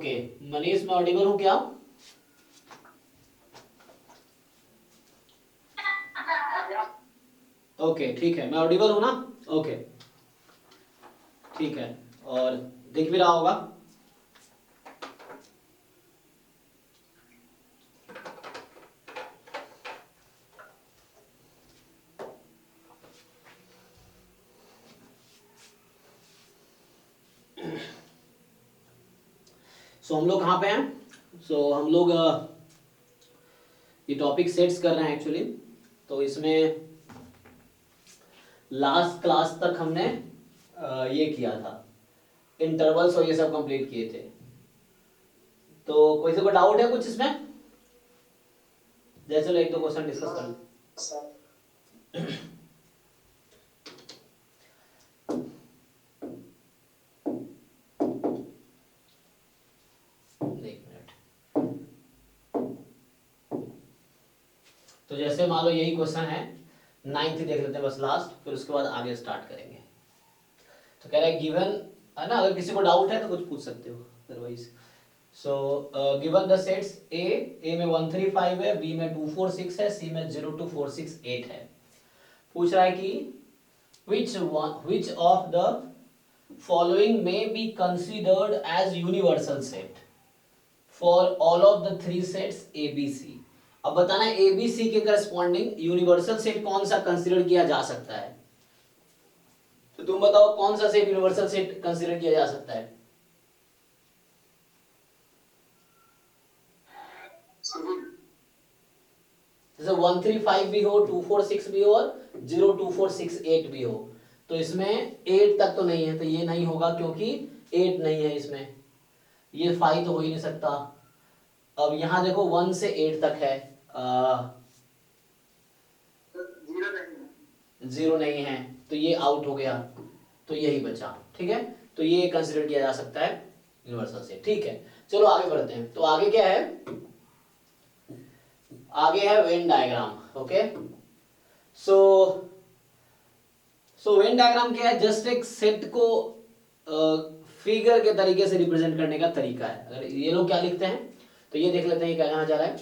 Okay Manish, मैं Audible हूँ क्या? ओके ठीक है, मैं ऑडिबल हूँ ना? ओके ठीक है, और दिख भी रहा होगा। सो हम लोग कहाँ पे हैं? सो हम लोग ये टॉपिक सेट्स कर रहे हैं एक्चुअली। तो इसमें लास्ट क्लास तक हमने ये किया था, इंटरवल्स और ये सब कंप्लीट किए थे। तो कोई से कोई डाउट है कुछ इसमें? जैसे एक दो क्वेश्चन डिस्कस कर लें। एक मिनट। तो जैसे मान लो यही क्वेश्चन है, 9th देख लेते हैं बस लास्ट, फिर उसके बाद आगे स्टार्ट करेंगे। तो कह रहा है गिवन, है ना, अगर किसी को डाउट है तो कुछ पूछ सकते हो, otherwise so given the sets A में 1 3 5 है, बी में 2 4 6 है, सी में 0 2 4 6 8 है। पूछ रहा है कि which of the following may be considered as universal set for all of the three sets ABC। अब बताना है ABC के करस्पॉन्डिंग यूनिवर्सल सेट कौन सा कंसीडर किया जा सकता है। तो तुम बताओ कौन सा सेट यूनिवर्सल सेट कंसीडर किया जा सकता है? जैसे 1 3 5 भी हो, 2 4 6 भी हो और 0 2 4 6 8 भी हो। तो इसमें 8 तक तो नहीं है, तो ये नहीं होगा क्योंकि 8 नहीं है इसमें, ये 5 तो हो ही नहीं सकता। अब यहां देखो 1 से 8 तक है, 0 नहीं है, तो ये आउट हो गया, तो यही बचा। ठीक है, तो ये कंसिडर किया जा सकता है यूनिवर्सल सेट। ठीक है, चलो आगे बढ़ते हैं। तो आगे क्या है? आगे है Venn diagram. Okay, so Venn diagram क्या है? जस्ट एक सेट को फिगर के तरीके से रिप्रेजेंट करने का तरीका है। अगर ये लोग क्या लिखते हैं तो ये देख लेते हैं क्या कहना चाह रहा है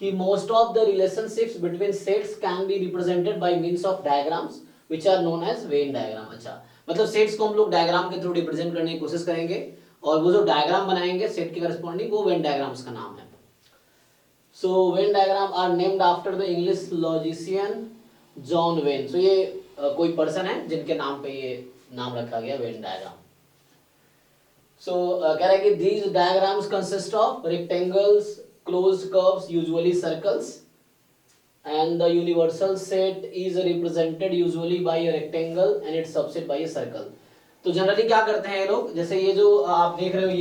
कि most of the relationships between sets can be represented by means of diagrams which are known as Venn diagram. अच्छा, मतलब सेट्स को हम लोग डायग्राम के थ्रू रिप्रेजेंट करने की कोशिश करेंगे, और वो जो डायग्राम बनाएंगे सेट के करस्पॉन्डिंग, वो वेन डायग्राम्स का नाम है। So Venn diagram are named after the English logician John Venn। So ये कोई पर्सन है जिनके नाम पे ये नाम रखा गया वेन डायग्राम। So कह रहा है कि these diagrams consist of rectangles, closed curves, usually circles, and the universal set is represented usually by a rectangle and its subset by a circle। तो जनरली क्या करते हैं ये लोग, जैसे ये जो आप देख रहे हो,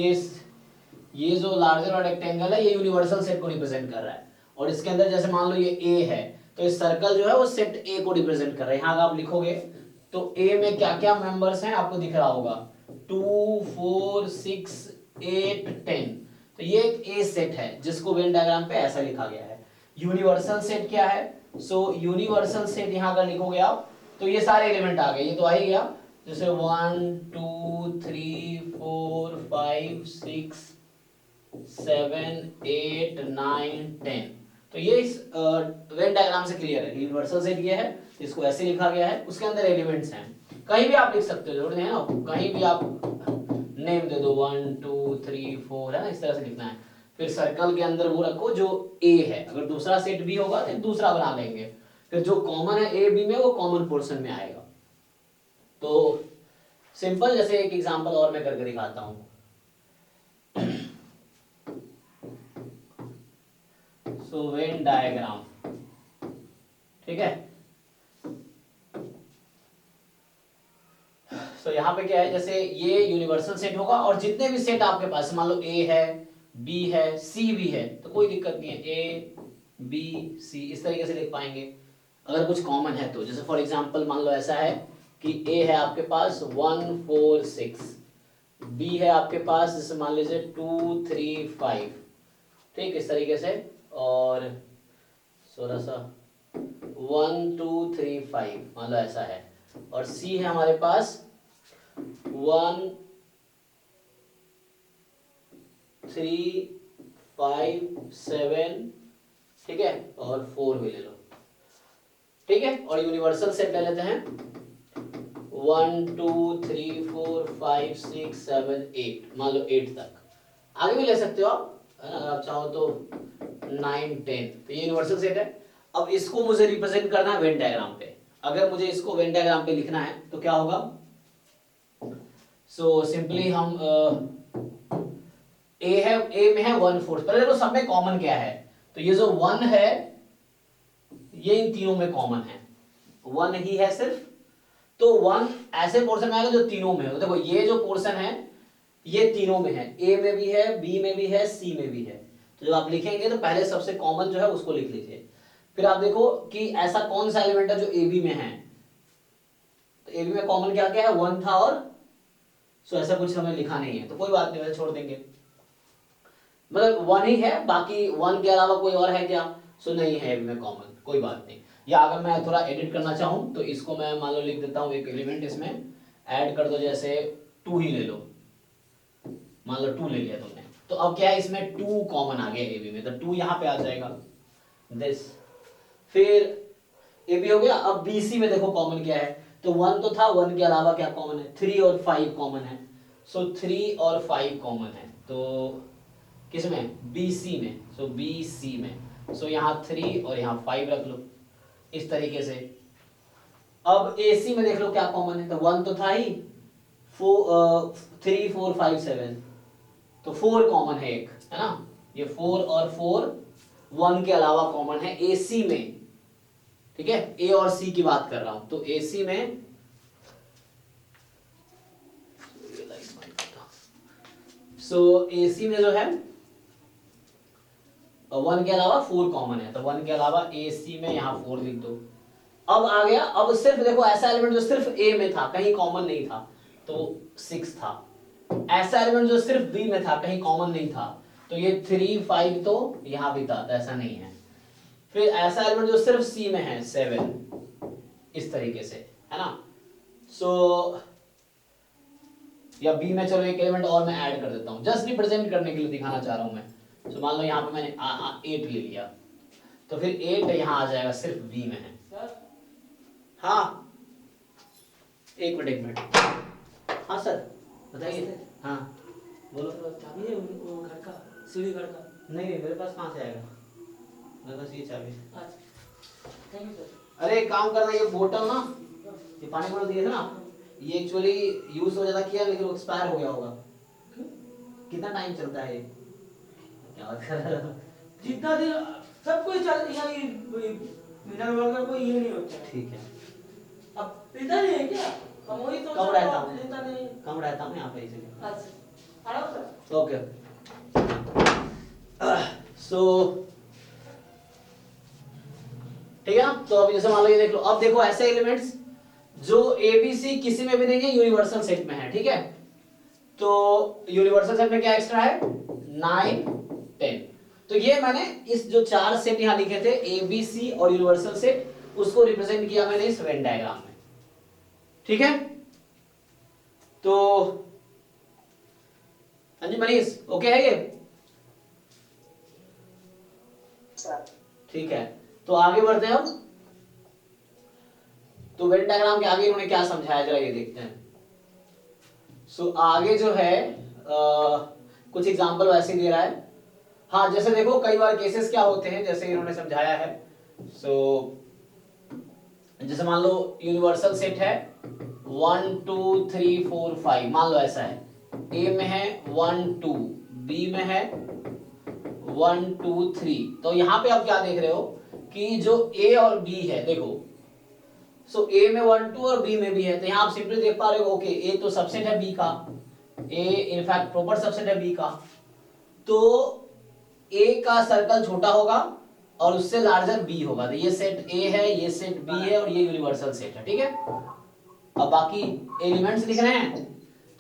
ये जो लार्जर और रेक्टेंगल है, ये यूनिवर्सल सेट को रिप्रेजेंट कर रहा है, और इसके अंदर जैसे मान लो ये ए है, तो इस सर्कल जो है वो सेट ए को रिप्रेजेंट कर रहा है। यहाँ अगर आप लिखोगे तो ए में क्या क्या मेंबर्स हैं आपको दिख रहा होगा, 2 4 6 8 10। तो ये एक ए सेट है जिसको वेन डायग्राम पे ऐसा लिखा गया है। यूनिवर्सल सेट क्या है? सो यूनिवर्सल सेट यहाँ अगर लिखोगे आप तो ये सारे एलिमेंट आ गए, ये तो आ ही गया, जैसे 1 2 3 4 5 6 7 8 9 10। तो ये इस वेन डायग्राम से क्लियर है, यूनिवर्सल सेट ये है, इसको ऐसे लिखा गया है, उसके अंदर एलिमेंट्स हैं। कहीं भी आप लिख सकते हो, जरूरत है ना, कहीं भी आप नेम दे दो 1 2 3 4, है ना, इस तरह से लिखना है। फिर सर्कल के अंदर वो रखो जो ए है, अगर दूसरा सेट भी होगा तो दूसरा बना लेंगे, फिर जो कॉमन है ए बी में वो कॉमन पोर्शन में आएगा। तो सिंपल, जैसे एक एग्जांपल और मैं करके दिखाता हूं। सो वेन डायग्राम, ठीक है। सो यहाँ पे क्या है, जैसे ये यूनिवर्सल सेट होगा, और जितने भी सेट आपके पास, मान लो ए है, बी है, सी भी है, तो कोई दिक्कत नहीं है, ए बी सी इस तरीके से लिख पाएंगे अगर कुछ कॉमन है तो। जैसे फॉर एग्जांपल मान लो ऐसा है कि ए है आपके पास 1 4 6, बी है आपके पास जैसे मान लीजिए 2 3 5, ठीक, इस तरीके से, और थोड़ा सा 1 2 3 5 मान लो ऐसा है, और सी है हमारे पास 1 3 5 7, ठीक है, और 4 भी ले लो, ठीक है। और यूनिवर्सल सेट ले लेते हैं 1 2 3 4 5 6 7 8, मान लो 8 तक, आगे भी ले सकते हो आप, है ना, अगर आप चाहो तो 9 10। तो ये यूनिवर्सल सेट है। अब इसको मुझे रिप्रेजेंट करना है वेन डायग्राम पे। अगर मुझे इसको वेन डायग्राम पे लिखना है तो क्या होगा, सो सिंपली हम ए में है 1/4। पहले देखो सब में कॉमन क्या है, तो ये जो 1 है ये इन तीनों में कॉमन है, 1 ही है सिर्फ। तो 1 ऐसे पोर्शन में आएगा जो तीनों में हो। देखो ये जो पोर्शन है ये तीनों में है, ए में भी है, बी में भी है, सी में भी है। तो जब आप लिखेंगे तो पहले सबसे कॉमन जो है उसको लिख लीजिए। फिर आप देखो कि ऐसा कौन सा एलिमेंट है जो ए बी में है, तो ए बी में कॉमन क्या क्या है, 1 था, और सो ऐसा कुछ हमें लिखा नहीं है तो कोई बात नहीं, वैसे छोड़ देंगे, मतलब 1 ही है, बाकी 1 के अलावा कोई और है क्या, सो नहीं है ए बी में कॉमन, कोई बात नहीं। या अगर मैं थोड़ा एडिट करना चाहूँ तो इसको मैं मान लो लिख देता हूँ एक एलिमेंट इसमें ऐड कर दो, जैसे 2 ही ले लो, मान लो 2 ले लिया तुमने, तो अब क्या है इसमें 2 कॉमन आ गया ए बी में, तो 2 यहाँ पे आ जाएगा दिस। फिर ए बी हो गया। अब बी सी में देखो कॉमन क्या है, तो 1 तो था, 1 के अलावा क्या कॉमन है, 3 और 5 कॉमन है, सो 3 और 5 कॉमन है, तो किसमें, बी सी में, सो बी सी में, सो यहाँ 3 और यहाँ 5 रख लो इस तरीके से। अब ए सी में देख लो क्या कॉमन है, तो 1 तो था ही, 3 4 5 7, तो 4 कॉमन है एक, है ना, ये 4 और 4 1 के अलावा कॉमन है ए सी में, ठीक है, ए और सी की बात कर रहा हूं। तो ए सी में ए सी में जो है 1 के अलावा 4 कॉमन है, तो 1 के अलावा ए सी में यहाँ 4 लिख दो। अब आ गया, अब सिर्फ देखो ऐसा एलिमेंट जो सिर्फ ए में था, कहीं कॉमन नहीं था, तो 6 था। ऐसा एलिमेंट जो सिर्फ बी में था, कहीं कॉमन नहीं था, तो ये 3 5 तो यहाँ भी था, तो ऐसा नहीं है। फिर ऐसा एलिमेंट जो सिर्फ सी में है 7, इस तरीके से, है ना। सो या बी में चलो एक एलिमेंट और मैं ऐड कर देता हूं, जस्ट रिप्रेजेंट करने के लिए दिखाना चाह रहा हूं मैं। सो मान लो यहाँ पे मैंने 8 ले लिया, तो फिर 8 यहाँ आ जाएगा, सिर्फ बी में है। हाँ एक मिनट, हाँ सर बताइए। हाँ बोलो। चाबी है वो घर का, सीढ़ी घर का? नहीं मेरे पास कहाँ से आएगा, मेरे पास ये चाबी। अच्छा थैंक यू सर। अरे एक काम करना, ये बोतल ना, ये पानी बोतल दिए थे ना, ये एक्चुअली यूज हो जाता किया लेकिन एक्सपायर हो गया होगा। कितना टाइम चलता है ये, क्या बात कर रहा है? जितना दिन सब कुछ चल, यहाँ ये मिनरल वाटर कोई ये नहीं होता। ठीक है। अब पीता नहीं है क्या? हम वही तो कब रहता हूँ, पीता नहीं। कम रहता हूँ यहाँ पे इसीलिए। अच्छा आराम सर। ओके सो ठीक है ना। तो अभी जैसे मान लो ये देख लो, अब देखो ऐसे एलिमेंट्स जो एबीसी किसी में भी नहीं है, यूनिवर्सल सेट में है, ठीक है। तो यूनिवर्सल सेट में क्या एक्स्ट्रा है, 9 10। तो ये मैंने इस जो 4 सेट यहां लिखे थे एबीसी और यूनिवर्सल सेट, उसको रिप्रेजेंट किया मैंने इस वेन डायग्राम में, ठीक है। तो हाँ जी मनीष, ओके है ये, ठीक है। तो आगे बढ़ते हैं अब। तो वेन डायग्राम के आगे इन्होंने क्या समझाया जरा ये देखते हैं। सो आगे जो है कुछ एग्जांपल वैसे दे रहा है। हाँ जैसे देखो कई बार केसेस क्या होते हैं, जैसे इन्होंने समझाया है। जैसे मान लो यूनिवर्सल सेट है 1 2 3 4 5, मान लो ऐसा है, ए में है 1 2, बी में है 1 2 3। तो यहाँ पे आप क्या देख रहे हो कि जो ए और बी है, देखो सो ए में 1 2 और बी में भी है, तो यहाँ आप सिंपली देख पा रहे हो, ओके ए तो सबसेट है बी का, ए इनफैक्ट प्रॉपर सबसेट है बी का, तो ए का सर्कल छोटा होगा और उससे लार्जर बी होगा। तो ये सेट ए है, ये सेट बी है और ये यूनिवर्सल सेट है, ठीक है। अब बाकी एलिमेंट्स लिख रहे हैं,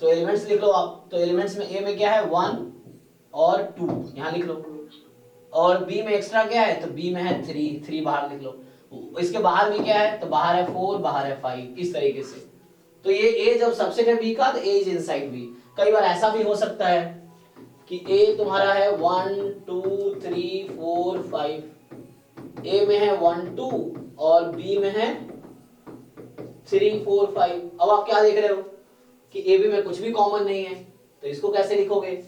तो एलिमेंट्स लिख लो आप। तो एलिमेंट्स में ए में क्या है 1 और 2, यहाँ लिख लो, और बी में एक्स्ट्रा क्या है, तो बी में है 3 बाहर लिख लो। इसके बाहर भी क्या है, तो बाहर है 4, बाहर है 5, इस तरीके से। तो ये ए जब सबसेट है बी का, तो ए इज इनसाइड बी। कई बार ऐसा भी हो सकता है कि ए तुम्हारा है 1 2 3 4 5, ए में है 1 2 और बी में है 3 4 5। अब आप क्या देख रहे हो कि ए बी में कुछ भी कॉमन नहीं है, तो इसको कैसे लिखोगे?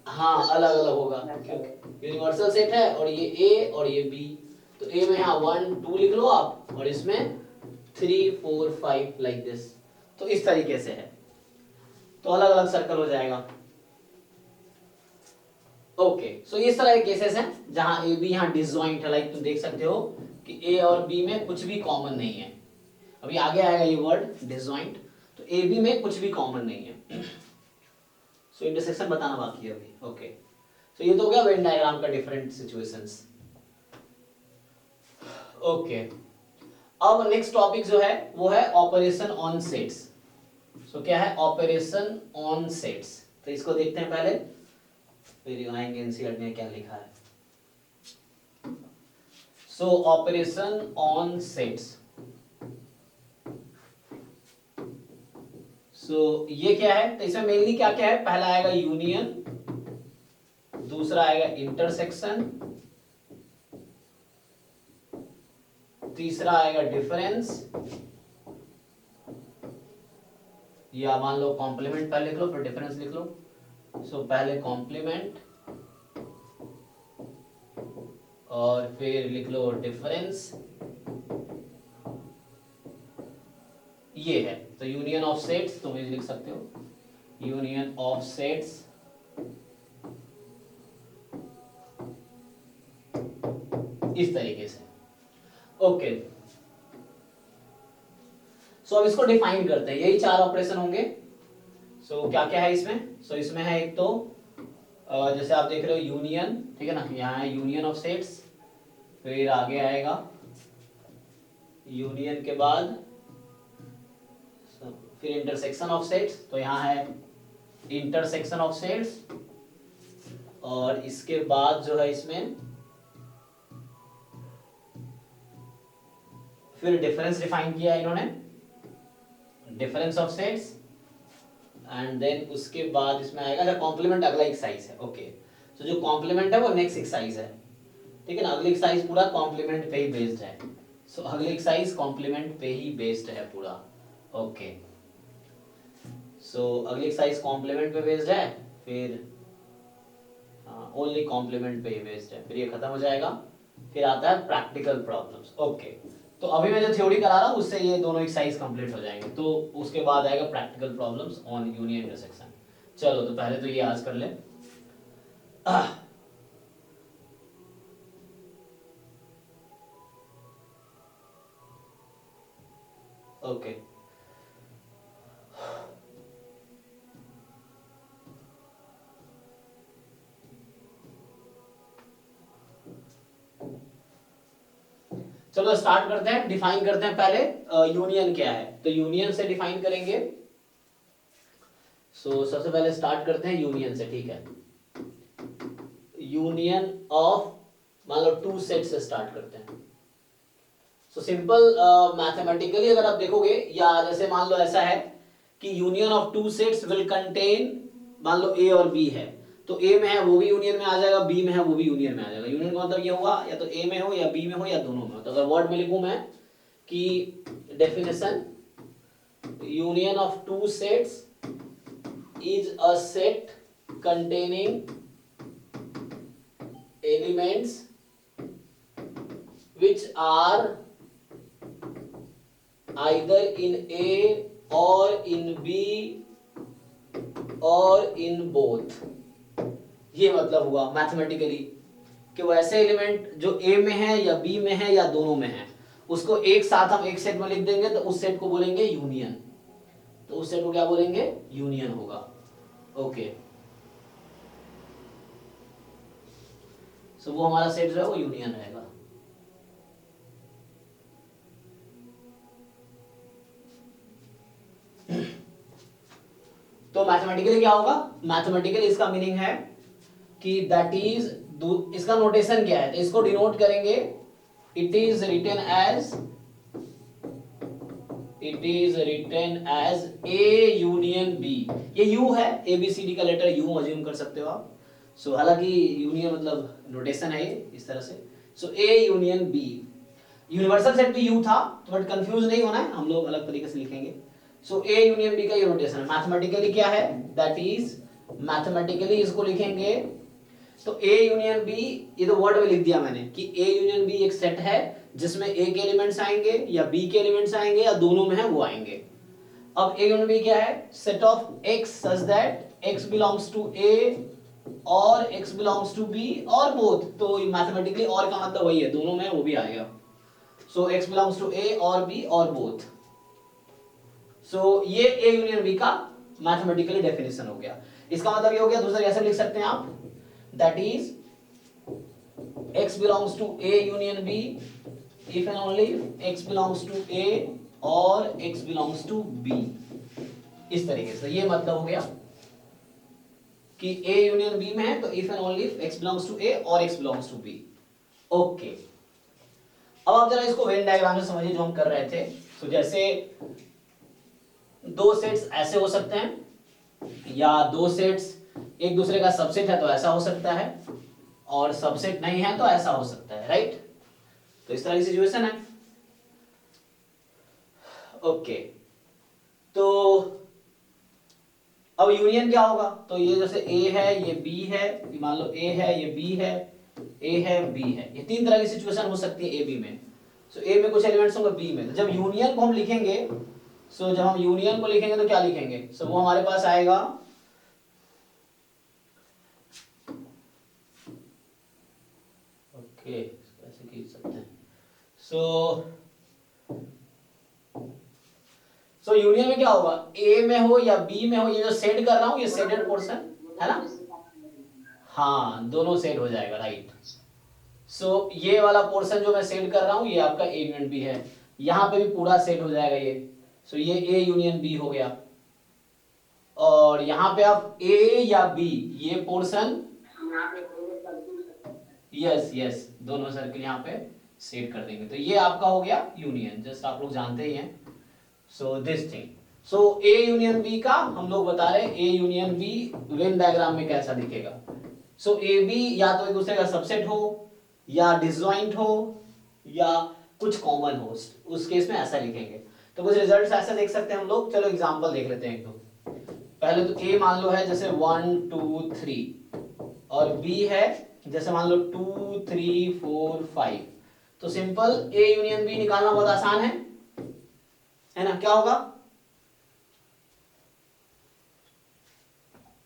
हाँ अलग अलग होगा, क्योंकि यूनिवर्सल सेट है और ये ए और ये बी। तो ए में यहाँ 1 2 लिख लो आप, और इसमें 3 4 5 लाइक दिस। तो इस तरीके से है, तो अलग अलग सर्कल हो जाएगा। ओके, सो इस तरह के केसेस हैं जहां ए बी यहाँ डिसजॉइंट है, लाइक तुम देख सकते हो कि ए और बी में कुछ भी कॉमन नहीं है। अभी आगे आएगा ये वर्ड डिसजॉइंट, तो ए बी में कुछ भी कॉमन नहीं है। सो इंटरसेक्शन बताना बाकी है अभी। ओके, सो ये तो हो गया वेन डायग्राम का डिफरेंट सिचुएशंस। ओके, अब नेक्स्ट टॉपिक जो है वो है ऑपरेशन ऑन सेट्स। सो क्या है ऑपरेशन ऑन सेट्स? तो इसको देखते हैं पहले, फिर आएंगे एनसीईआरटी में क्या लिखा है। सो ऑपरेशन ऑन सेट्स, सो ये क्या है? तो इसमें मेनली क्या क्या है? पहला आएगा यूनियन, दूसरा आएगा इंटरसेक्शन, तीसरा आएगा डिफरेंस, या मान लो कॉम्प्लीमेंट पहले लिख लो फिर डिफरेंस लिख लो। सो पहले कॉम्प्लीमेंट और फिर लिख लो डिफरेंस, ये है। तो यूनियन ऑफ सेट्स तुम ये लिख सकते हो, यूनियन ऑफ सेट्स इस तरीके से। ओके, सो अब इसको डिफाइन करते हैं, यही 4 ऑपरेशन होंगे। सो क्या क्या है इसमें? सो इसमें है एक तो जैसे आप देख रहे हो यूनियन, ठीक है ना, यहाँ है यूनियन ऑफ सेट्स, फिर आगे आएगा यूनियन के बाद फिर इंटरसेक्शन ऑफ सेट्स, तो यहाँ है इंटरसेक्शन ऑफ सेट्स, और इसके बाद जो है इसमें फिर डिफरेंस डिफाइन किया इन्होंने, difference of sets, and then उसके बाद इसमें आएगा कॉम्प्लीमेंट, अगला एक्सरसाइज है। ओके, तो जो कॉम्प्लीमेंट है वो नेक्स्ट एक्सरसाइज है, ठीक है ना, अगली एक्सरसाइज पूरा कॉम्प्लीमेंट पे ही बेस्ड है। सो अगली एक्सरसाइज कॉम्प्लीमेंट पे ही बेस्ड है पूरा। ओके, सो अगली एक्सरसाइज कॉम्प्लीमेंट पे बेस्ड है, फिर ओनली कॉम्प्लीमेंट पे ही बेस्ड है, फिर ये खत्म हो जाएगा। फिर आता है प्रैक्टिकल प्रॉब्लम्स। ओके, तो अभी मैं जो थ्योरी करा रहा हूँ उससे ये दोनों एक्सरसाइज कंप्लीट हो जाएंगे, तो उसके बाद आएगा practical problems on union intersection. चलो, तो पहले तो ये आज कर ले। ओके, चलो स्टार्ट करते हैं, डिफाइन करते हैं पहले यूनियन क्या है। तो यूनियन से डिफाइन करेंगे। सो सबसे पहले स्टार्ट करते हैं यूनियन से, ठीक है। यूनियन ऑफ मान लो 2 सेट से स्टार्ट करते हैं। सो सिंपल मैथमेटिकली अगर आप देखोगे, या जैसे मान लो ऐसा है कि union of 2 sets will contain, मान लो ए और बी है, तो ए में है वो भी यूनियन में आ जाएगा, बी में है वो भी यूनियन में आ जाएगा। यूनियन का मतलब ये हुआ या तो ए में हो या बी में हो या दोनों में हो। तो अगर वर्ड में लिखूं मैं कि definition, union of 2 sets is a set containing elements which are either in A or in B or in both। ये मतलब हुआ मैथमेटिकली कि वो ऐसे एलिमेंट जो A में है या B में है या दोनों में है, उसको एक साथ हम एक सेट में लिख देंगे, तो उस सेट को बोलेंगे यूनियन। तो उस सेट को क्या बोलेंगे? यूनियन होगा। ओके, सो वो हमारा सेट जो है वो यूनियन रहेगा। तो मैथमेटिकली क्या होगा? मैथमेटिकली इसका मीनिंग है कि दैट इज, इसका नोटेशन क्या है? तो इसको डिनोट करेंगे, it is written as it is written as A union B. ये यू है, ए बी सी डी का लेटर यू अज्यूम कर सकते हो आप। सो हालांकि यूनियन मतलब नोटेशन है ये इस तरह से। So A union B, universal set भी यू था बट कंफ्यूज नहीं होना है, हम लोग अलग तरीके से लिखेंगे। सो ए यूनियन बी का ये नोटेशन है। मैथमेटिकली क्या है, दैट इज मैथमेटिकली इसको लिखेंगे तो ए यूनियन बी, ये तो वर्ड में लिख दिया मैंने कि ए यूनियन बी एक सेट है जिसमें ए के एलिमेंट्स आएंगे या बी के एलिमेंट्स आएंगे या दोनों में है वो आएंगे। अब ए यूनियन बी क्या है, set of X such that X belongs to A और एक्स बिलोंग्स टू बी और बोथ। तो मैथमेटिकली और का मतलब वही है, दोनों में वो भी आएगा। सो एक्स बिलोंग्स टू ए और बी और बोथ। सो ये ए यूनियन बी का मैथमेटिकली डेफिनेशन हो गया। इसका मतलब ये हो गया, दूसरा कैसे लिख सकते हैं आप, that is x belongs to A union B if and only if x belongs to A और x belongs to B। इस तरीके से ये मतलब हो गया कि A यूनियन B में है तो if and only if x belongs to A और x belongs to B। Okay, अब आप जरा इसको वेन डायग्राम से समझिए जो हम कर रहे थे। तो जैसे दो सेट्स ऐसे हो सकते हैं या दो सेट्स एक दूसरे का सबसेट है तो ऐसा हो सकता है और सबसेट नहीं है तो ऐसा हो सकता है, राइट। तो इस तरह की सिचुएशन है। ओके, तो अब यूनियन क्या होगा, तो ये जैसे ए है ये बी है, मान लो ए है ये बी है, ए है बी है, ये तीन तरह की सिचुएशन हो सकती है ए बी में। सो ए में कुछ एलिमेंट्स होंगे बी में। तो जब यूनियन को हम लिखेंगे, जब हम यूनियन को लिखेंगे तो क्या लिखेंगे, वो हमारे पास आएगा ऐसे खींच सकते हैं। सो यूनियन में क्या होगा, ए में हो या बी में हो, ये जो सेट कर रहा हूं ये सेटेड पोर्शन है ना, हाँ दोनों सेट हो जाएगा, राइट। सो ये वाला पोर्शन जो मैं सेट कर रहा हूं ये आपका ए यूनियन बी है, यहां पे भी पूरा सेट हो जाएगा ये। सो ये ए यूनियन बी हो गया और यहां पे आप ए या बी ये पोर्शन, यस दोनों सर्किल यहाँ पे सेट कर देंगे तो ये आपका हो गया यूनियन, जस्ट आप लोग जानते ही हैं। So this thing, so A union B का हम लोग बता रहे हैं A union B Venn diagram में कैसा दिखेगा। सो ए बी या तो एक दूसरे का सबसेट हो या डिसजॉइंट हो या कुछ कॉमन हो, उस केस में ऐसा लिखेंगे। तो कुछ रिजल्ट्स ऐसे देख सकते हैं हम लोग। चलो एग्जांपल देख लेते हैं एक दो। पहले तो ए मान लो है जैसे 1 2 3 और बी है जैसे मान लो 2 3 4 5। तो सिंपल ए यूनियन बी निकालना बहुत आसान है ना। क्या होगा,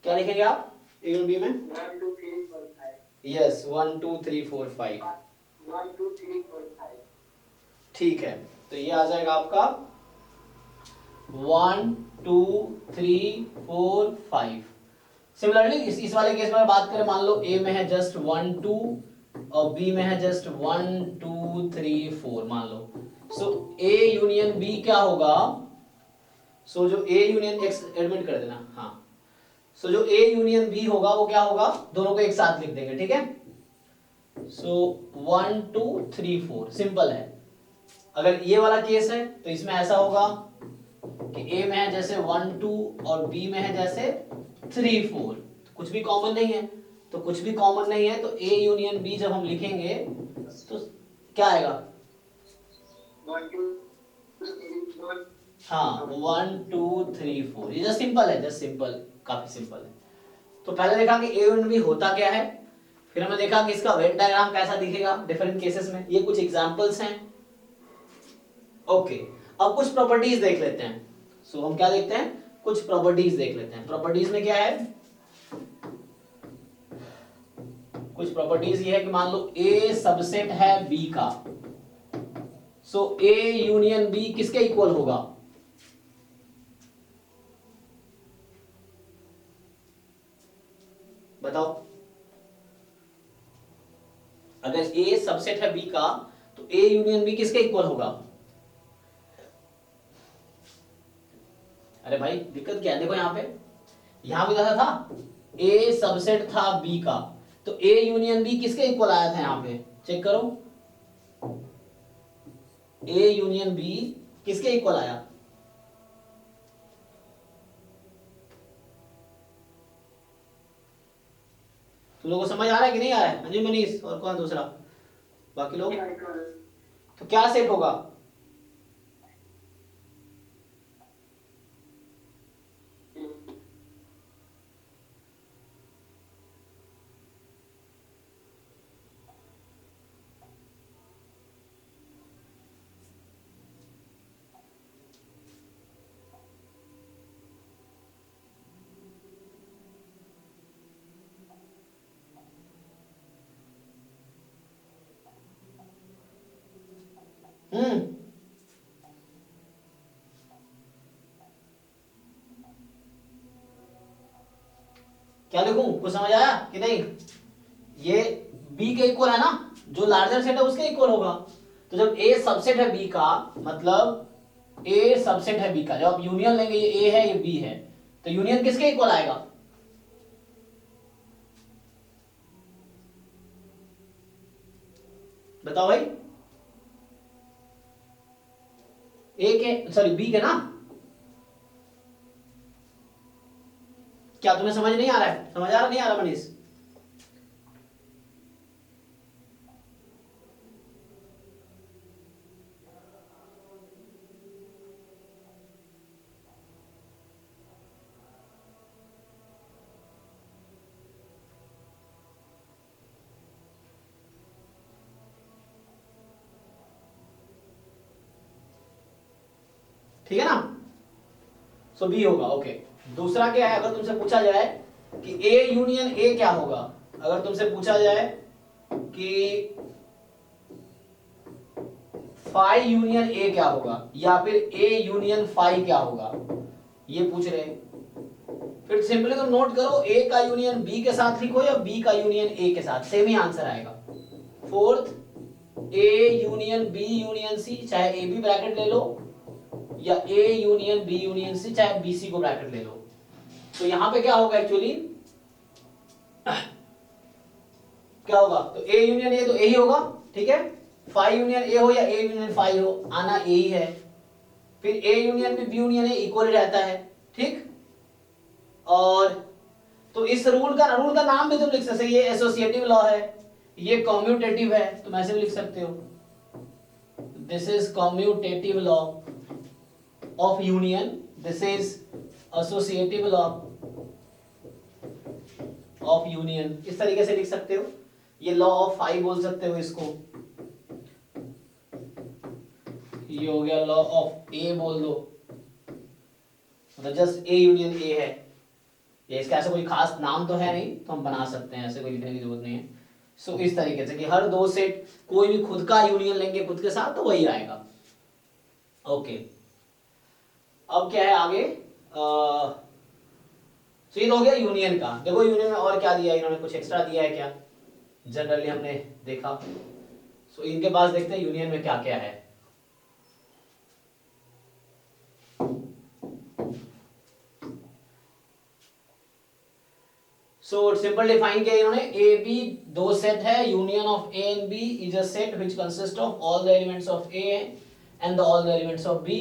क्या लिखेंगे आप ए यूनियन बी में, 1 2 3 4 5। यस 1 2 3 4 5, 1 2 3 4 5। ठीक है। तो ये आ जाएगा आपका 1 2 3 4 5। सिमिलरली इस वाले केस में बात करें, मान लो ए में है जस्ट 1 2 और बी में है जस्ट 1 2 3 4 मान लो। सो ए यूनियन बी क्या होगा, सो जो ए यूनियन एक्स एडमिट कर देना, हाँ। सो जो ए यूनियन बी होगा वो क्या होगा, दोनों को एक साथ लिख देंगे, ठीक है। सो 1 2 3 4 सिंपल है। अगर ये वाला केस है तो इसमें ऐसा होगा कि ए में है जैसे 1 2 और बी में है जैसे 3 4, कुछ भी कॉमन नहीं है। तो कुछ भी कॉमन नहीं है तो ए यूनियन बी जब हम लिखेंगे तो क्या आएगा, 1 2 3 4। हाँ 1 2 3 4। ये जस्ट सिंपल है, जस्ट सिंपल, काफी सिंपल है। तो पहले देखा कि ए यूनियन बी होता क्या है, फिर हमने देखा कि इसका वेन डायग्राम कैसा दिखेगा डिफरेंट केसेस में। ये कुछ एग्जांपल्स हैं। ओके, अब कुछ प्रॉपर्टीज देख लेते हैं। सो हम क्या देखते हैं, कुछ प्रॉपर्टीज देख लेते हैं। प्रॉपर्टीज में क्या है, कुछ प्रॉपर्टीज ये है कि मान लो ए सबसेट है बी का, सो ए यूनियन बी किसके इक्वल होगा, बताओ। अगर ए सबसेट है बी का तो ए यूनियन बी किसके इक्वल होगा। अरे भाई दिक्कत क्या है, देखो यहां पे, यहां भी था ए सबसेट था बी का तो ए यूनियन बी किसके इक्वल आया था, यहां पे चेक करो। ए यूनियन बी किसके इक्वल आया, तुम लोगों को समझ आ रहा है कि नहीं आ रहा है? अंजू, मनीष और कौन दूसरा, बाकी लोग? तो क्या सेट होगा? हम्म, क्या लिखूं, कुछ समझ आया कि नहीं? ये बी के इक्वल है ना, जो लार्जर सेट है उसके इक्वल होगा। तो जब ए सबसेट है बी का, मतलब ए सबसेट है बी का, जब आप यूनियन लेंगे, ये ए है ये बी है, तो यूनियन किसके इक्वल आएगा? बताओ भाई। ए के, सॉरी बी के ना। क्या तुम्हें समझ नहीं आ रहा है? समझ आ रहा नहीं आ रहा मनीष? ठीक है ना? सो बी होगा। ओके, दूसरा क्या है, अगर तुमसे पूछा जाए कि ए यूनियन ए क्या होगा, अगर तुमसे पूछा जाए कि फाई यूनियन ए क्या होगा, या फिर ए यूनियन फाई क्या होगा, ये पूछ रहे हैं। फिर सिंपली तुम नोट करो, ए का यूनियन बी के साथ लिखो या बी का यूनियन ए के साथ, सेम ही आंसर आएगा। Fourth, A union B union C, चाहे ए बी ब्रैकेट ले लो, या A union B union C, चाहे बी सी को ब्रैकेट ले लो। तो यहां पे क्या होगा एक्चुअली, क्या होगा, तो ए यूनियन ए तो ए ही होगा, ठीक है। फाई यूनियन ए हो या ए यूनियन फाई हो, आना ए ही है। फिर ए यूनियन भी बी यूनियन ए इक्वल रहता है, ठीक। और तो इस रूल का नाम भी तुम लिख सकते हो, ये एसोसिएटिव लॉ है, ये कम्यूटेटिव है, तुम ऐसे भी लिख सकते हो, this is commutative law of union, this is associative law of union, इस तरीके से लिख सकते हो। ये लॉ ऑफ फाई बोल सकते हो इसको, ये हो गया लॉ ऑफ ए बोल दो, मतलब जस्ट ए यूनियन ए है। ये इसका ऐसा कोई खास नाम तो है नहीं, तो हम बना सकते हैं, ऐसे कोई लिखने की जरूरत नहीं है। सो इस तरीके से कि हर दो सेट कोई भी खुद का यूनियन लेंगे खुद के साथ, तो वही आएगा। ओके, अब क्या है आगे, तो ये तो हो गया यूनियन का। देखो यूनियन में और क्या दिया है, इन्होंने कुछ एक्स्ट्रा दिया है क्या, जनरली हमने देखा। सो इनके पास देखते हैं यूनियन में क्या क्या है। सो सिंपल डिफाइन किया इन्होंने, ए बी दो सेट है, union of A and B is a set which consist of all the elements of A and all the elements of B,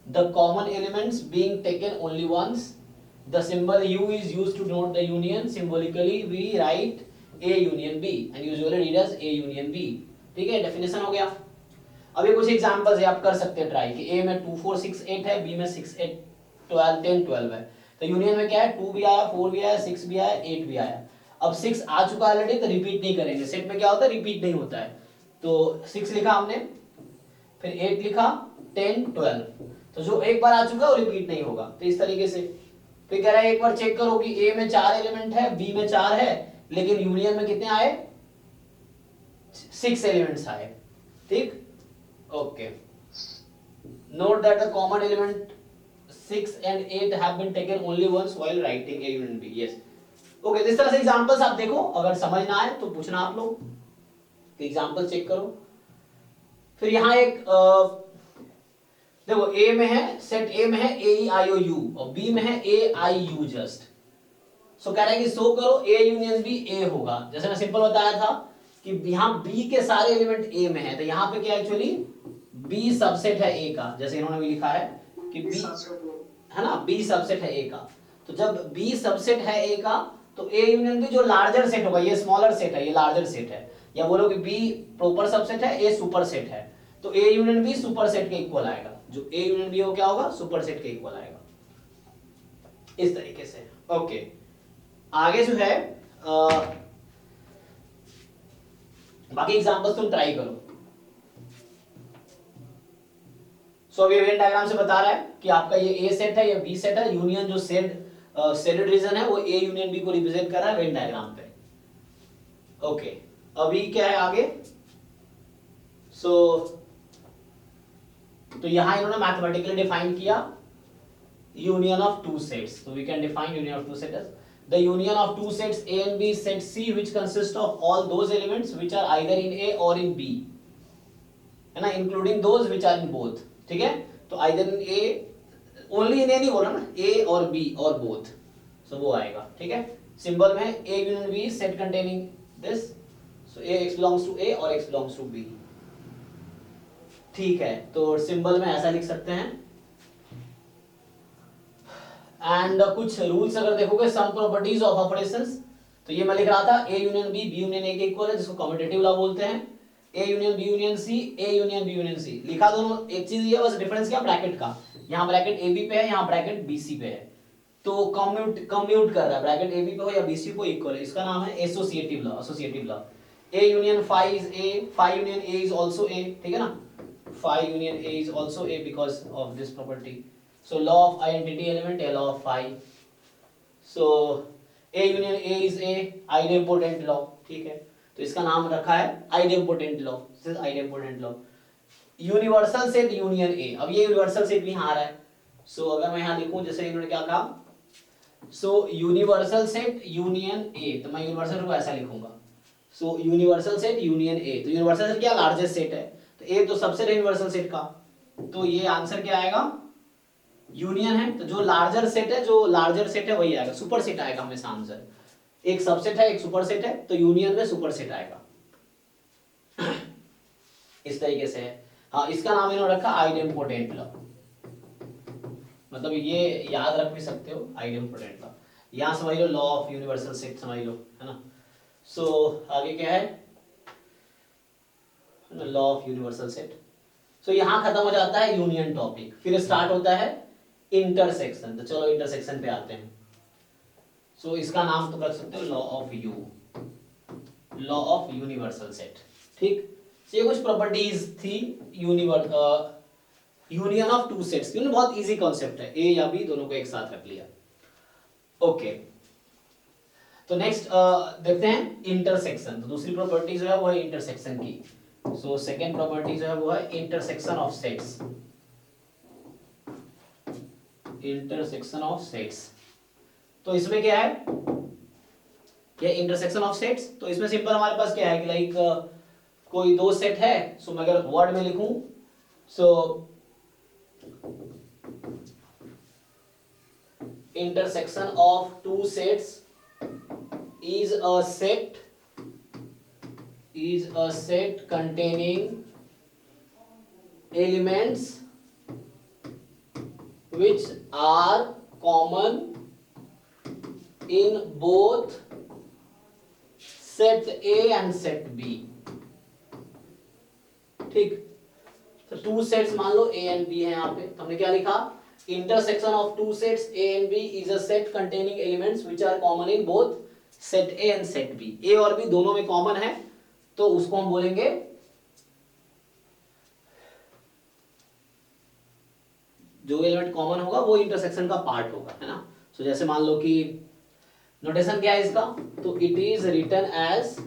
the common elements being taken only once, the symbol u is used to denote the union, symbolically we write a union b and usually read as a union b। ठीक है, definition हो गया। अब ये कुछ examples है, आप कर सकते हैं ट्राई कि a में 2 4 6 8 है, b में 6 8 12 10 12 है, तो यूनियन में क्या है, 2 भी आया, 4 भी आया, 6 भी आया, 8 भी आया। अब 6 आ चुका है ऑलरेडी, तो रिपीट नहीं करेंगे, सेट में क्या होता है रिपीट नहीं होता है। तो 6 लिखा हमने, फिर 8 लिखा, 10 12, तो जो एक बार आ चुका है वो रिपीट नहीं होगा। तो इस तरीके से फिर कह रहा है एक बार चेक करो कि ए में 4 एलिमेंट है, बी में 4 है, लेकिन यूनियन में कितने आए, 6 एलिमेंट्स आए, ठीक। Okay, note that the common element 6 and 8 have been taken only once while writing a union b। yes, okay, इस तरह से एग्जांपल्स आप देखो, अगर समझ ना आए तो पूछना आप लोग, एग्जांपल चेक करो। फिर यहाँ एक देखो, ए में है, सेट ए में है ए ई आई ओ यू, और बी में है ए आई यू जस्ट। सो कह रहा है कि शो करो ए यूनियन बी ए होगा, जैसे मैं सिंपल बताया था कि यहाँ बी के सारे एलिमेंट ए में है, तो यहाँ पे क्या एक्चुअली बी सबसेट है ए का, जैसे इन्होंने भी लिखा है कि बी है ना, बी सबसेट है ए का। तो जब बी सबसेट है ए का, तो ए यूनियन बी जो लार्जर सेट होगा, ये स्मॉलर सेट है, ये लार्जर सेट है, या बोलो कि बी प्रॉपर सबसेट है, ए सुपर सेट है, तो ए यूनियन बी सुपर सेट के इक्वल आएगा। जो ए यूनियन बी हो क्या होगा, सुपर सेट के इक्वल आएगा, इस तरीके से। ओके, आगे जो है बाकी एग्जांपल्स तुम ट्राई करो। सो अभी वेन डायग्राम से बता रहा है कि आपका ये ए सेट है, ये बी सेट है, यूनियन जो शेडेड रीजन है वो ए यूनियन बी को रिप्रेजेंट कर रहा है वेन डायग्राम पे। ओके, अभी क्या है आगे। तो यहां इन्होंने मैथमेटिकली डिफाइन किया यूनियन ऑफ टू सेट्स। तो we can define union of two sets as the union of two sets A and B set C which consist of all those elements which are either in A or in B, है ना, including those which are in both। ठीक है, तो either in A, only in A नहीं बोला ना, A और B और both, so वो आएगा। ठीक है, सिंबल में A union B set containing this, so A x belongs to A और x belongs to B। ठीक है, तो सिंबल में ऐसा लिख सकते हैं। एंड कुछ रूल्स अगर देखोगे, सम प्रॉपर्टीज ऑफ ऑपरेशंस, तो ये मैं लिख रहा था A union B B union A के इक्वल है, जिसको कम्यूटेटिव लॉ बोलते हैं। A union B union C A union B union C लिखा दोनों एक चीज ये, बस डिफरेंस क्या ब्रैकेट का, यहाँ ब्रैकेट AB पे है, यहाँ ब्रैकेट BC पे है, तो कम्यूट कर रहा है, ब्रैकेट AB पे हो या BC पे इक्वल है, इसका नाम है associative law. Associative law, A union phi is A, phi union A is also A, ठीक है ना, phi union A is also A because of this property। So law of identity element, a law of phi, so A union A is A, idempotent law। ठीक है, तो इसका नाम रखा है idempotent law, this is idempotent law। Universal set union A, अब ये universal set भी यहाँ आ रहा है, so अगर मैं यहाँ लिखूं जैसे इन्होंने क्या कहा, so universal set union A, तो मैं यूनिवर्सल को ऐसा लिखूंगा, so universal set union A, तो यूनिवर्सल सेट क्या, लार्जेस्ट सेट है, तो A तो सबसेट है यूनिवर्सल सेट का, तो ये आंसर क्या आएगा, यूनियन है, तो जो लार्जर सेट है, जो लार्जर सेट है वही आएगा, सुपर सेट आएगा हमेशा आंसर। एक सबसेट है, एक सुपर सेट है, तो यूनियन में सुपर सेट आएगा। इस तरीके से है। हाँ, इसका नाम इन्होंने रखा आइडेम्पोटेंट लॉ, मतलब ये याद रख भी सकते हो, आइडेम्पोटेंट लॉ। यहां समझ लो लॉ ऑफ यूनिवर्सल सेट समझ लो, है ना। सो आगे क्या है, लॉ ऑफ यूनिवर्सल सेट। सो यहां खत्म हो जाता है यूनियन टॉपिक, फिर स्टार्ट होता है इंटरसेक्शन। तो चलो इंटरसेक्शन पे आते हैं। सो इसका नाम तुम रख सकते हो law of you, law of universal set. ठीक, ये कुछ प्रॉपर्टीज थी यूनियन ऑफ टू सेट्स की, बहुत इजी कॉन्सेप्ट है, ए या बी दोनों को एक साथ रख लिया। ओके, तो नेक्स्ट देखते हैं इंटरसेक्शन। तो दूसरी प्रॉपर्टी जो है वो है इंटरसेक्शन की। सो सेकेंड प्रॉपर्टी जो है वो है intersection of sets, intersection of sets. तो इसमें क्या है, क्या इंटरसेक्शन ऑफ सेट्स, तो इसमें सिंपल हमारे पास क्या है कि लाइक कोई दो सेट है, सो मैं अगर वर्ड में लिखूं, so intersection of two sets is a set containing elements which are common in both set A and set B। ठीक, तो टू सेट्स मान लो A and B है, यहाँ पे तो हमने क्या लिखा, intersection of two sets A and B is a set containing elements which are common in both set A and set B। A और B दोनों में कॉमन है, तो उसको हम बोलेंगे जो एलिमेंट कॉमन होगा वो इंटरसेक्शन का पार्ट होगा, है ना। सो जैसे मान लो कि नोटेशन क्या है इसका, तो it is written as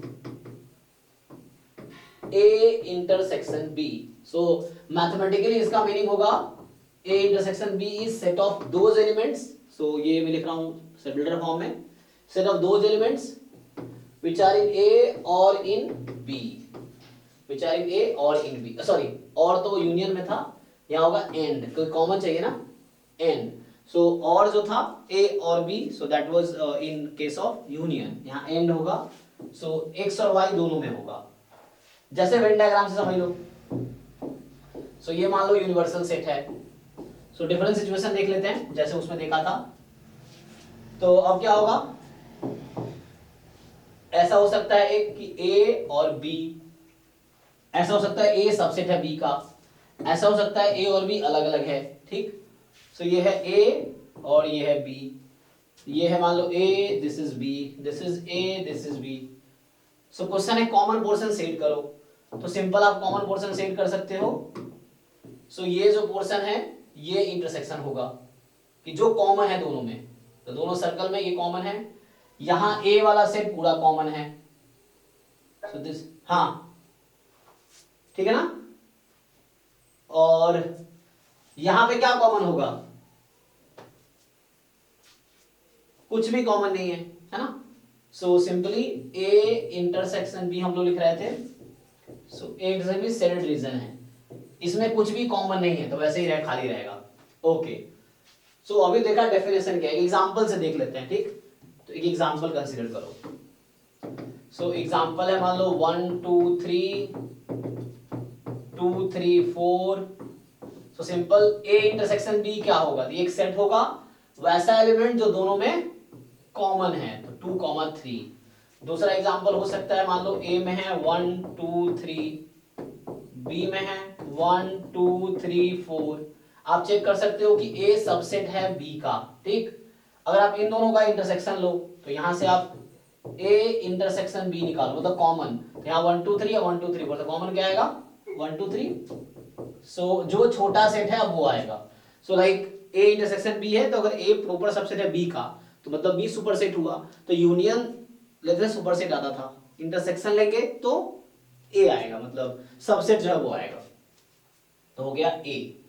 A intersection B। So mathematically इसका मीनिंग होगा A intersection B is set of those elements. So ये मैं लिख रहा हूं सेट फॉर्म में, set of those elements which are in A or in B, which are in A or in B, sorry, और तो union में था, यहाँ होगा एंड, कोई कॉमन चाहिए ना, एंड। सो और जो था A और B, so that was in case of union, यहाँ एंड होगा, so X और Y दोनों में होगा। जैसे वेन डायग्राम से समझ लो, so ये मान लो यूनिवर्सल सेट है, so डिफरेंट सिचुएशन देख लेते हैं जैसे उसमें देखा था। तो अब क्या होगा, ऐसा हो सकता है एक कि ए और बी, ऐसा हो सकता है ए सबसेट है बी का, ऐसा हो सकता है ए और बी अलग अलग है, ठीक। सो ये है ए और ये है बी, ये है मान लो A, this is B, this is A, this is B. So question है कॉमन पोर्शन सेट करो, तो सिंपल आप कॉमन पोर्शन सेट कर सकते हो। सो ये जो पोर्शन है ये इंटरसेक्शन होगा कि जो कॉमन है दोनों में, तो दोनों सर्कल में ये कॉमन है, यहां ए वाला सेट पूरा कॉमन है। सो दिस, हाँ ठीक है ना, और यहां पे क्या कॉमन होगा, कुछ भी कॉमन नहीं है ना। So simply A intersection B हम लोग लिख रहे थे। So A intersection B shaded region है, इसमें कुछ भी कॉमन नहीं है तो वैसे ही खाली रहेगा। ओके, सो अभी देखा डेफिनेशन क्या है, एग्जांपल से देख लेते हैं, ठीक। तो एक एग्जांपल कंसीडर करो। सो एग्जांपल है मान लो 1 2 3 2 3 4। So simple A intersection B क्या होगा, तो एक सेट होगा वैसा एलिमेंट जो दोनों में कॉमन है, तो 2 3। दूसरा एग्जांपल हो सकता है मान लो ए में है 1 2 3, बी में है 1 2 3 4। आप चेक कर सकते हो कि ए सबसेट है बी का, ठीक। अगर आप इन दोनों का इंटरसेक्शन लो तो यहां से आप ए इंटरसेक्शन बी निकालो, मतलब कॉमन, तो यहाँ 1 2 3 या 1 2 3 4, तो कॉमन क्या आएगा 1 2 3। सो जो छोटा सेट है अब वो आएगा। So like A intersection B है, तो अगर ए प्रॉपर सबसेट है बी का तो मतलब बी सुपर सेट हुआ, तो यूनियन लेते सुपर सेट आता था, इंटरसेक्शन लेंगे तो ए आएगा, मतलब सबसेट जो है वो आएगा। तो हो गया ए।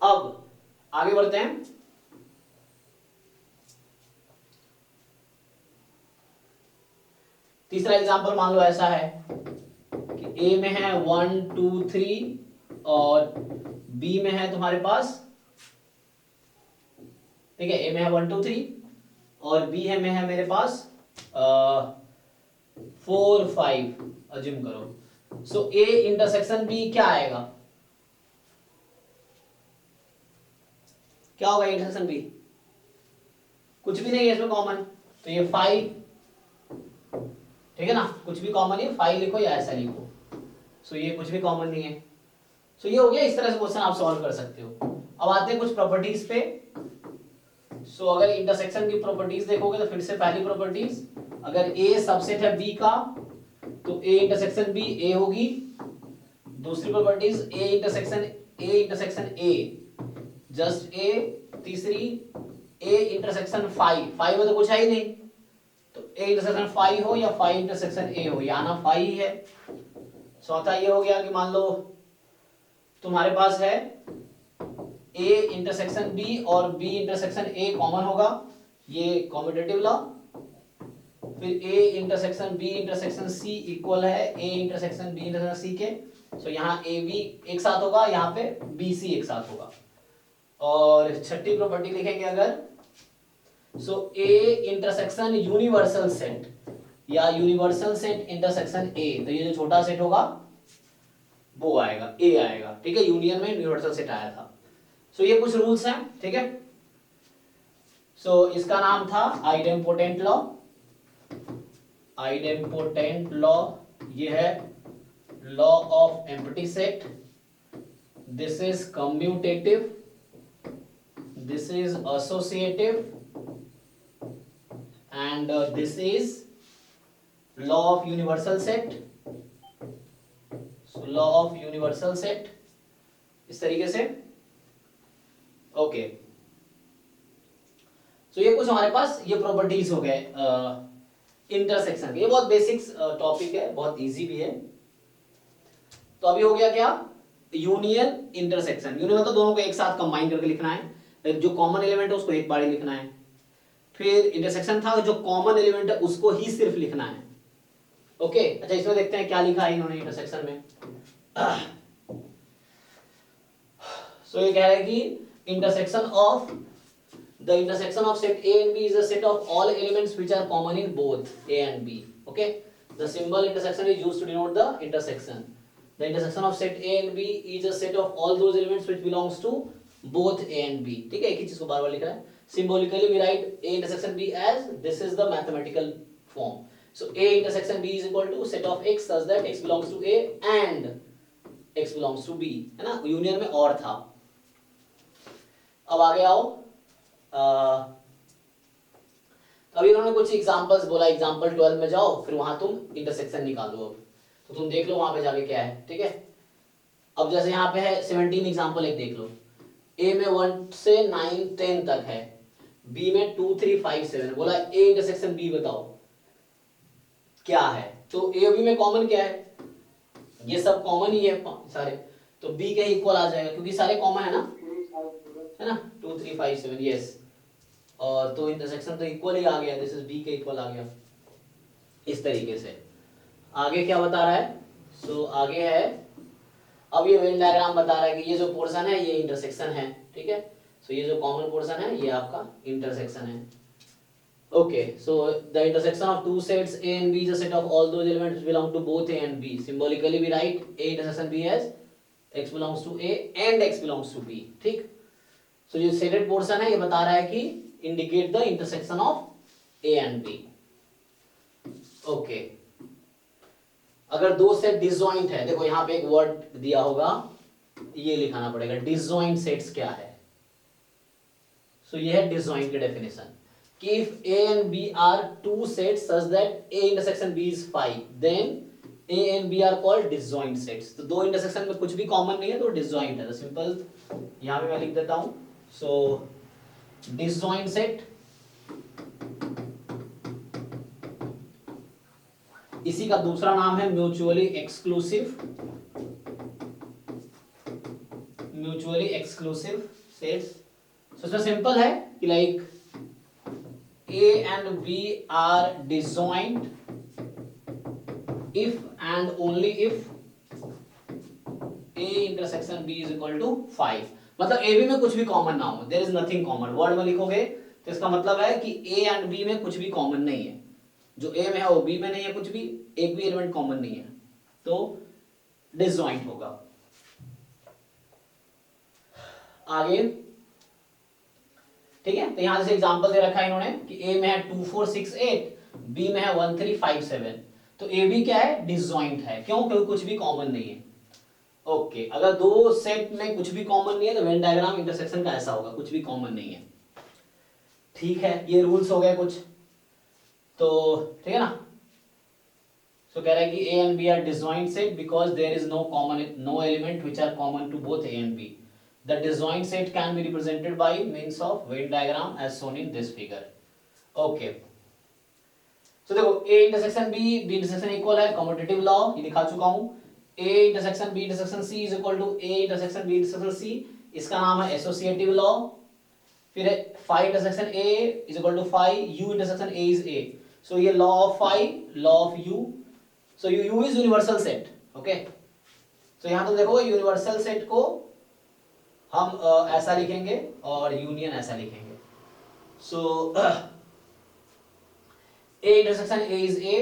अब आगे बढ़ते हैं। तीसरा एग्जांपल मान लो ऐसा है कि ए में है 1 2 3 और बी में है तुम्हारे पास, ठीक है, ए में है 1 2 3 और बी है में है मेरे पास 4 5 अज्यूम करो। सो ए इंटरसेक्शन बी क्या आएगा, क्या होगा इंटरसेक्शन बी, कुछ भी नहीं है इसमें कॉमन, तो ये 5, ठीक है ना, कुछ भी कॉमन है, 5 लिखो या ऐसा लिखो। सो ये कुछ भी कॉमन नहीं है। सो ये हो गया, इस तरह से क्वेश्चन आप सॉल्व कर सकते हो। अब आते हैं कुछ प्रॉपर्टीज पे। सो अगर इंटरसेक्शन की प्रॉपर्टीज देखोगे तो फिर से पहली प्रॉपर्टीज, अगर ए सबसेट है बी का तो ए इंटरसेक्शन बी ए होगी। दूसरी properties A intersection A just a. तीसरी ए इंटरसेक्शन 5 में तो कुछ है ही नहीं, तो ए इंटरसेक्शन 5 हो या 5 इंटरसेक्शन ए हो, यहाँ ना 5 ही है। चौथा ये हो गया कि मान लो तुम्हारे पास है ए इंटरसेक्शन बी और बी इंटरसेक्शन ए कॉमन होगा, ये कॉम्यूटेटिव लॉ। फिर A intersection B intersection C equal है A intersection B intersection C के। सो यहाँ ए बी एक साथ होगा, यहाँ पे बी सी एक साथ होगा। और छठी प्रॉपर्टी लिखेंगे अगर, सो ए इंटरसेक्शन यूनिवर्सल सेट या यूनिवर्सल सेट इंटरसेक्शन ए, तो ये जो छोटा सेट होगा वो आएगा, ए आएगा, ठीक है, यूनियन में यूनिवर्सल सेट आया था। सो ये कुछ रूल्स हैं, ठीक है। सो इसका नाम था आइडेम्पोटेंट लॉ। आइडेम्पोटेंट लॉ ये है law of empty set. This is commutative, this is associative and this is law of universal set. Law of universal set इस तरीके से, ओके। सो ये कुछ हमारे पास ये प्रॉपर्टीज हो गए इंटरसेक्शन के। ये बहुत बेसिक्स टॉपिक है, बहुत इजी भी है। तो अभी हो गया क्या, यूनियन इंटरसेक्शन। यूनियन मतलब दोनों को एक साथ कंबाइन करके लिखना है, जो कॉमन एलिमेंट है उसको एक बार ही लिखना है। फिर इंटरसेक्शन था, जो कॉमन एलिमेंट है उसको ही सिर्फ लिखना है, ओके। अच्छा इसमें देखते हैं क्या लिखा है इन्होंने इंटरसेक्शन में। सो ये कह रहा है कि intersection of the intersection of set A and B is a set of all elements which are common in both A and B. Okay, the symbol intersection is used to denote the intersection. The intersection of set A and B is a set of all those elements which belongs to both A and B. ठीक है, एक ही चीज को बार-बार लिख रहा है। Symbolically we write A intersection B as this is the mathematical form. So A intersection B is equal to set of X such that X belongs to A and X belongs to B, है ना, union में और था। अब आगे आओ, अभी इन्होंने कुछ एग्जांपल्स बोला, एग्जांपल 12 में जाओ, फिर वहां तुम इंटरसेक्शन निकालो। अब तो तुम देख लो वहां पे जाके क्या है, ठीक है। अब जैसे यहाँ पे है 17 एग्जांपल, एक देख लो। ए में 1 से 9 10 तक है, बी में 2 3 5 7, बोला ए इंटरसेक्शन बी बताओ क्या है। तो ए और बी में कॉमन क्या है, ये सब कॉमन ही है सारे, तो बी के इक्वल आ जाएगा क्योंकि सारे कॉमन है ना 2 3 5 7, यस। और तो इंटरसेक्शन तो इक्वल ही आ गया, दिस इज बी के इक्वल आ गया। इस तरीके से आगे क्या बता रहा है, सो आगे है, अब ये वेन डायग्राम बता रहा है कि ये जो पोर्शन है ये इंटरसेक्शन है, ठीक है। सो ये जो कॉमन पोर्शन है ये आपका इंटरसेक्शन है। Okay, so the intersection of two sets A and B is a set of all those elements which belong to both A and B. Symbolically we write A intersection B as X belongs to A and X belongs to B, ठीक। सो ये settled portion है, ये बता रहा है कि indicate the intersection of A and B। Okay, अगर दो सेट डिसजॉइंट है, देखो यहाँ पे एक वर्ड दिया होगा, ये लिखाना पड़ेगा, डिसजॉइंट सेट्स क्या है। सो ये है डिसजॉइंट की डेफिनेशन कि if A and B are two sets such that A intersection B is 5, then A and B are called disjoint sets। तो दो इंटरसेक्शन में कुछ भी कॉमन नहीं है तो डिसजॉइंट है। तो सिंपल यहाँ पे मैं लिख देता हूँ, सो डिसजॉइंट सेट इसी का दूसरा नाम है म्यूचुअली एक्सक्लूसिव सेट्स। सो इसमें सिंपल है कि like A and B are disjoint if and only if A intersection B is equal to 5। मतलब A B में कुछ भी कॉमन ना हो, there is nothing common। Word में लिखोगे तो इसका मतलब है कि A and B में कुछ भी कॉमन नहीं है, जो A में है वो B में नहीं है, कुछ भी एक भी एलिमेंट कॉमन नहीं है, तो डिसजॉइंट होगा। आगे ठीक है, तो यहां से एग्जांपल दे रखा है इन्होंने कि A में है 2 4 6 8, B में है 1 3 5 7, तो A B क्या है, डिसजॉइंट है। क्यों, क्योंकि कुछ भी कॉमन नहीं है। ओके, अगर दो सेट में कुछ भी कॉमन नहीं है तो वेन डायग्राम इंटरसेक्शन का ऐसा होगा, कुछ भी कॉमन नहीं है। ठीक है, ये रूल्स हो गए कुछ, तो ठीक है ना। सो कह रहा है कि A and B are disjoint set because there is no element which are common to both A and B. The disjoint set can be represented by means of Venn diagram as shown in this figure. Okay. So देखो A intersection B, B intersection equal है, commutative law ये दिखा चुका हूँ। A intersection B intersection C is equal to A intersection B intersection C, इसका नाम है associative law। फिर phi intersection A is equal to phi U intersection A is A, so ये law of phi, law of U, so U is universal set। okay, so यहाँ तो देखो universal set को हम ऐसा लिखेंगे और यूनियन ऐसा लिखेंगे। सो A intersection A is A,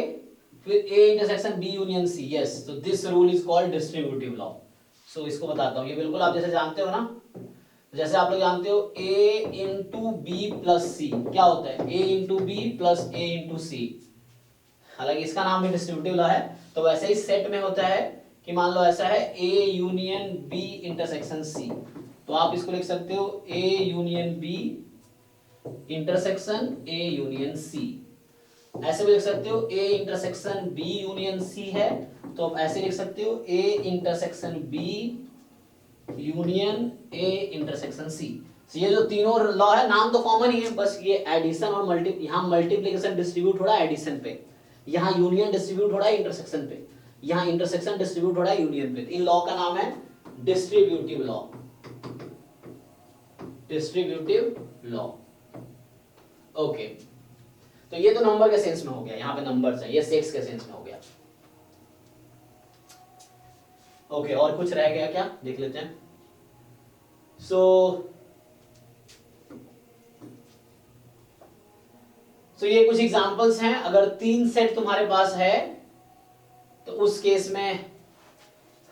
फिर A intersection B union C, yes, so this rule is called distributive law। so इसको बताता हूँ, ये बिल्कुल आप जैसे जानते हो ना, जैसे आप लोग जानते हो A into B plus C क्या होता है, A into B plus A into C, हालांकि इसका नाम भी डिस्ट्रीब्यूटिव लॉ है। तो वैसे ही सेट में होता है कि मान लो ऐसा है A union B intersection C, तो आप इसको लिख सकते हो A union B intersection A union C। ऐसे भी लिख सकते हो A intersection B union C है, तो आप ऐसे लिख सकते हो A intersection B union A intersection C। ये जो तीनों लॉ है, नाम तो कॉमन ही है, बस ये एडिशन और यहाँ मल्टीप्लिकेशन डिस्ट्रीब्यूट हो रहा है एडिशन पे, यहाँ यूनियन डिस्ट्रीब्यूट हो रहा है इंटरसेक्शन पे, यहाँ इंटरसेक्शन डिस्ट्रीब्यूट हो रहा है यूनियन पे। इन लॉ का नाम है distributive law, distributive law. Okay, तो ये तो नंबर के सेंस में हो गया, यहाँ पे नंबर्स है, ये सेट्स के सेंस में हो गया। ओके, और कुछ रह गया क्या, देख लेते हैं। सो ये कुछ एग्जांपल्स हैं, अगर 3 सेट तुम्हारे पास है तो उस केस में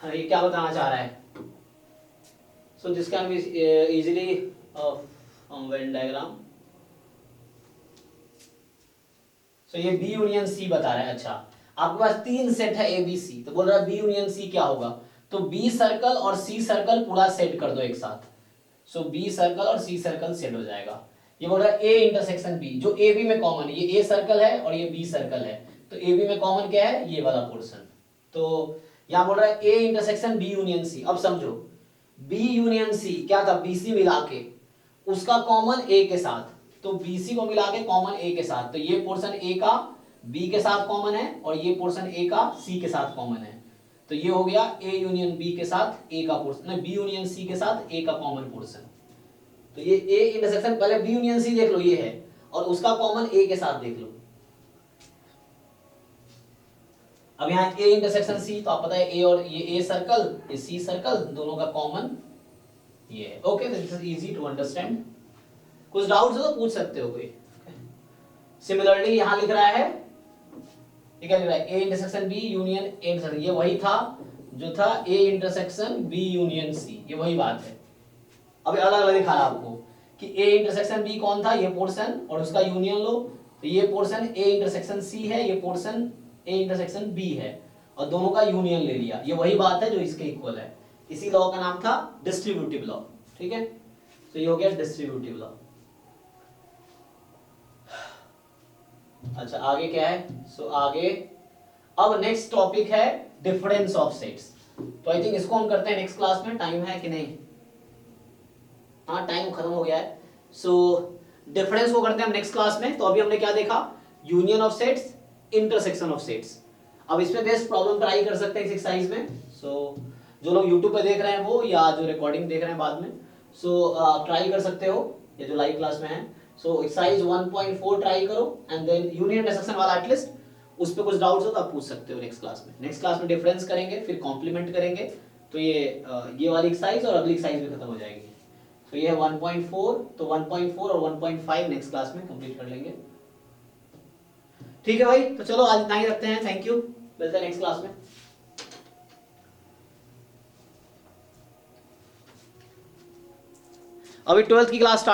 ये क्या बताना चाह रहा है। So this can be easily from Venn diagram. तो ये बी यूनियन सी बता रहा है। अच्छा, आपके पास तीन सेट है ए बी सी, तो बोल रहा है बी यूनियन सी क्या होगा, तो बी सर्कल और सी सर्कल पूरा सेट कर दो एक साथ। सो बी सर्कल और सी सर्कल सेट हो जाएगा। ये बोल रहा है ए इंटरसेक्शन बी, जो ए बी में कॉमन है, ये ए सर्कल है और ये बी सर्कल है, तो ए बी में कॉमन क्या है, ये वाला पोर्शन। तो यहां बोल रहा है A intersection B union C. अब समझो, बी यूनियन सी क्या था, बीसी मिला के उसका कॉमन ए के साथ, तो बीसी को मिला के कॉमन ए के साथ, तो ये पोर्शन ए का बी के साथ कॉमन है और ये पोर्शन ए का सी के साथ कॉमन है, तो ये हो गया ए यूनियन बी के साथ ए का पोर्शन, बी यूनियन सी के साथ ए का कॉमन पोर्शन। तो ये ए इंटरसेक्शन, पहले बी यूनियन सी देख लो ये है, और उसका कॉमन ए के साथ देख लो। अब यहाँ ए इंटरसेक्शन सी, तो आप पता है ए और ये ए सर्कल, ये सी सर्कल, दोनों का कॉमन ये है। Okay, this is easy to understand. कुछ डाउट्स हो तो पूछ सकते हो कोई। सिमिलरली यहां लिख रहा है, ये क्या लिख रहा है, A intersection B union A intersection, ये वही था जो था A intersection B union C, ये वही बात है। अब अलग अलग दिखा रहा आपको कि ए इंटरसेक्शन बी कौन था, ये पोर्शन, और उसका यूनियन लो, तो ये पोर्शन ए इंटरसेक्शन सी है, ये पोर्शन ए इंटरसेक्शन बी है, और दोनों का यूनियन ले लिया। ये वही बात है जो इसके इक्वल है। इसी लॉ का नाम था डिस्ट्रीब्यूटिव लॉ। ठीक है, तो ये हो गया डिस्ट्रीब्यूटिव लॉ। अच्छा, आगे क्या है, सो आगे अब नेक्स्ट टॉपिक है डिफरेंस ऑफ सेट्स। तो आई थिंक इसको हम करते हैं नेक्स्ट क्लास में। टाइम है कि नहीं, हाँ टाइम खत्म हो गया है। सो डिफरेंस को करते हैं हम नेक्स्ट क्लास में। तो अभी हमने क्या देखा, union of sets, intersection of sets. अब इसमें बेस्ट प्रॉब्लम ट्राई कर सकते हैं इस एक्सरसाइज में। सो जो लोग यूट्यूब पे देख रहे हैं वो, या जो रिकॉर्डिंग देख रहे हैं बाद में, सो ट्राई कर सकते हो, या जो लाइव क्लास में है। सो एक्सरसाइज 1.4 ट्राई करो, एंड देन यूनियन इंटरसेक्शन वाला एटलीस्ट उस पे कुछ डाउट्स हो तो आप पूछ सकते हो नेक्स्ट क्लास में। नेक्स्ट क्लास में डिफरेंस करेंगे, फिर कॉम्प्लीमेंट करेंगे, तो ये वाली एक्सरसाइज और अगली एक्सरसाइज भी खत्म हो जाएगी। तो ये है 1.4, तो 1.4 और 1.5 नेक्स्ट क्लास में कंप्लीट कर लेंगे। ठीक है भाई, तो चलो आज इतना ही रखते हैं। थैंक यू, मिलते हैं नेक्स्ट क्लास में। अभी 12th की क्लास